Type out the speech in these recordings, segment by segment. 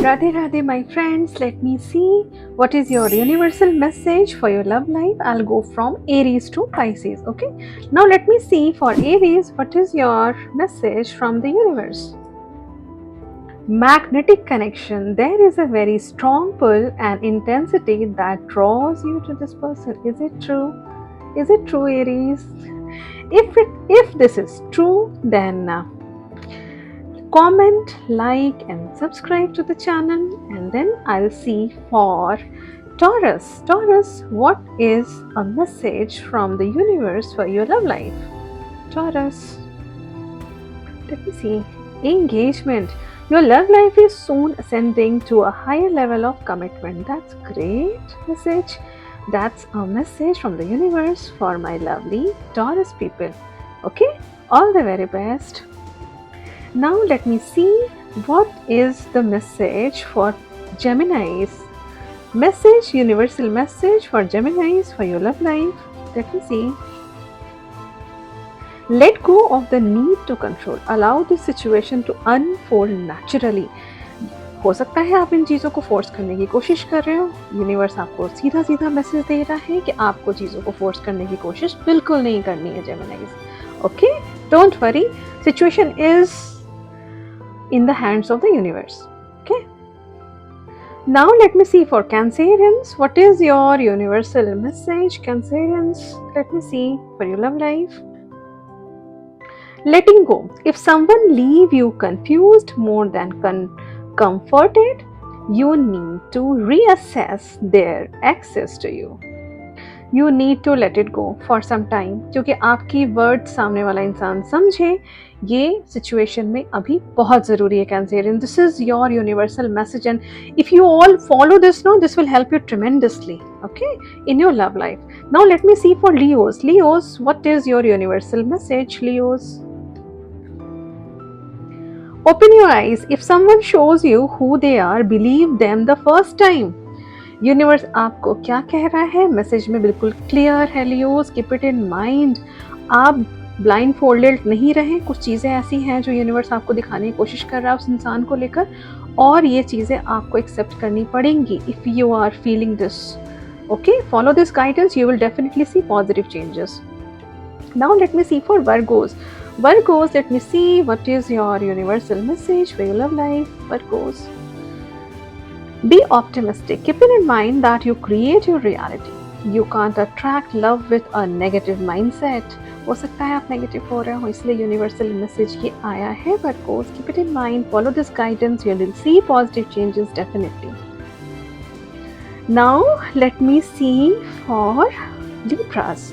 Radhe Radhe, my friends. Let me see what is your universal message for your love life. I'll go from Aries to Pisces. Okay. Now, let me see for Aries what is your message from the universe. Magnetic connection. There is a very strong pull and intensity that draws you to this person. Is it true? Is it true, Aries? If this is true, then comment, like, and subscribe to the channel, and then I'll see for Taurus. Taurus, what is a message from the universe for your love life? Taurus, let me see. Engagement. Your love life is soon ascending to a higher level of commitment. That's great message. That's a message from the universe for my lovely Taurus people. Okay, all the very best. Now let me see what is the message for Geminis. Message, universal message for Geminis for your love life. Let me see. Let go of the need to control. Allow this situation to unfold naturally. हो सकता है आप इन चीज़ों को force करने की कोशिश कर रहे हो. यूनिवर्स आपको सीधा सीधा मैसेज दे रहा है कि आपको चीज़ों को फोर्स करने की कोशिश बिल्कुल नहीं करनी है Geminis. Okay, don't worry. Situation is in the hands of the universe. Okay. Now let me see for Cancerians. What is your universal message, Cancerians? Let me see for your love life. Letting go. If someone leave you confused more than comforted, you need to reassess their access to you. You need to let it go for some time, क्योंकि आपकी word सामने वाला इंसान समझे ये situation में अभी बहुत ज़रूरी है Cancerian. This is your universal message and if you all follow this no this will help you tremendously okay in your love life. Now let me see for Leos. Leos, what is your universal message? Leos, open your eyes. If someone shows you who they are, believe them the first time. Universe आपको क्या कह रहा है? Message में बिल्कुल clear है Leos. Keep it in mind. आप blind folded नहीं रहें. कुछ चीज़ें ऐसी हैं जो यूनिवर्स आपको दिखाने की कोशिश कर रहा है उस इंसान को लेकर, और ये चीज़ें आपको एक्सेप्ट करनी पड़ेंगी. If you are feeling this, okay, follow this guidance, you will definitely see positive changes. Now let me see for Virgos. Virgos, let me see what is your universal message for your love life. Virgos, be optimistic. Keep it in mind that you create your reality. You can't attract love with a negative mindset. हो सकता है आप negative हो रहे हो, इसलिए universal message ये आया है. Virgos, keep it in mind, follow this guidance, you will see positive changes definitely. Now let me see for Libras.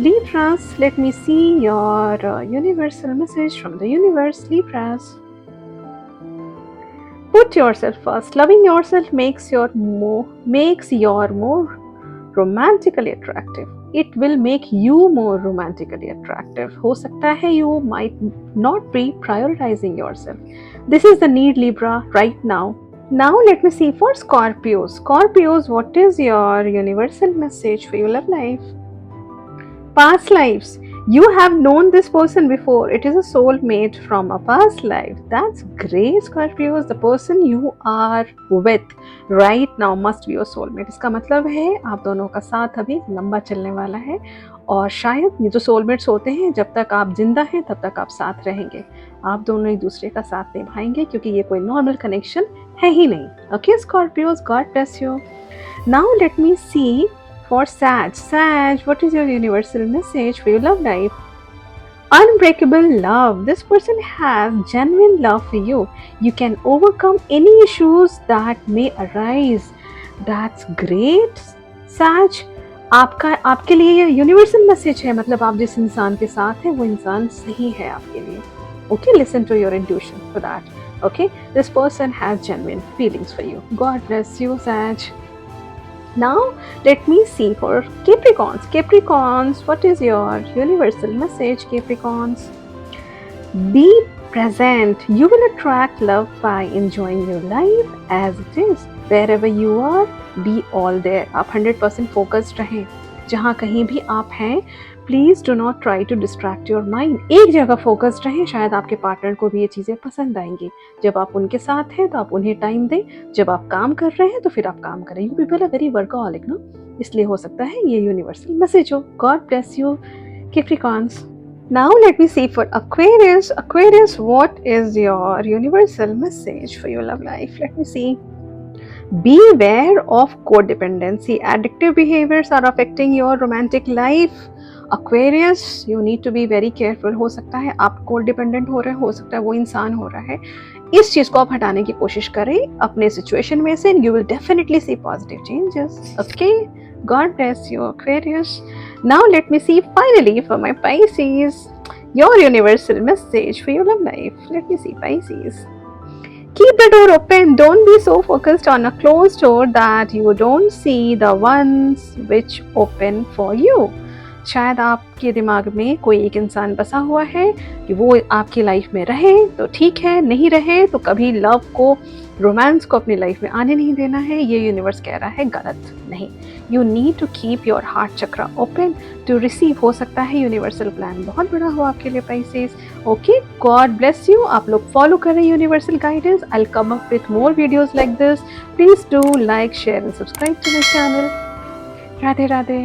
Libras, let me see your universal message from the universe. Libras, put yourself first. Loving yourself makes you more romantically attractive. It will make you more romantically attractive. हो सकता है you might not be prioritizing yourself. This is the need, Libra, right now. Now let me see for Scorpios. Scorpios, what is your universal message for your love life? Past lives. You have known this person before. It is a soulmate from a past life. That's great, Scorpios. The person you are with right now must be your soulmate. इसका मतलब है आप दोनों का साथ अभी लंबा चलने वाला है, और शायद ये जो सोलमेट्स होते हैं जब तक आप जिंदा हैं तब तक आप साथ रहेंगे. आप दोनों एक दूसरे का साथ निभाएंगे क्योंकि ये कोई नॉर्मल कनेक्शन है ही नहीं. Okay Scorpios, god bless you. Now let me see for Sag. Sag, what is your universal message for your love life? Unbreakable love. This person has genuine love for you. You can overcome any issues that may arise. That's great, Sag. आपके लिए ये universal message है. मतलब आप जिस इंसान के साथ हैं वो इंसान सही है आपके लिए. Okay, listen to your intuition for that. Okay, this person has genuine feelings for you. God bless you, Sag. Now let me see for Capricorns. Capricorns, what is your universal message? Capricorns, be present. You will attract love by enjoying your life as it is. Wherever you are, be all there. आप 100% focused रहें. जहाँ कहीं भी आप हैं, please do not try to distract your mind. एक जगह focused रहें, शायद आपके पार्टनर को भी ये चीज़ें पसंद आएंगी। जब आप उनके साथ हैं तो आप उन्हें टाइम दें, जब आप काम कर रहे हैं तो फिर आप काम करें। You people are very workaholic ना, इसलिए हो सकता है ये यूनिवर्सल मैसेज हो। God bless you Capricorns. Now let me see for Aquarius. Aquarius, what is your universal message for your love life? Let me see. Beware of codependency. Addictive behaviors are affecting your romantic life. Aquarius, you need to be very careful. हो सकता है आप codependent हो रहे हो सकता है वो इंसान हो रहा है। इस चीज़ को आप हटाने की कोशिश करें अपने सिचुएशन में से। You will definitely see positive changes. Okay? God bless you, Aquarius. Now let me see finally for my Pisces, your universal message for your love life. Let me see, Pisces. Keep the door open. Don't be so focused on a closed door that you don't see the ones which open for you. शायद आपके दिमाग में कोई एक इंसान बसा हुआ है कि वो आपकी लाइफ में रहे तो ठीक है, नहीं रहे तो कभी लव को, रोमांस को अपनी लाइफ में आने नहीं देना है। ये यूनिवर्स कह रहा है गलत नहीं। You need to keep your heart chakra open to receive. हो सकता है यूनिवर्सल प्लान बहुत बड़ा हो आपके लिए Pisces। Okay, god bless you. आप लोग फॉलो करें universal guidance. I will come up with more videos like this. Please do like, share and subscribe to my channel. Radhe Radhe.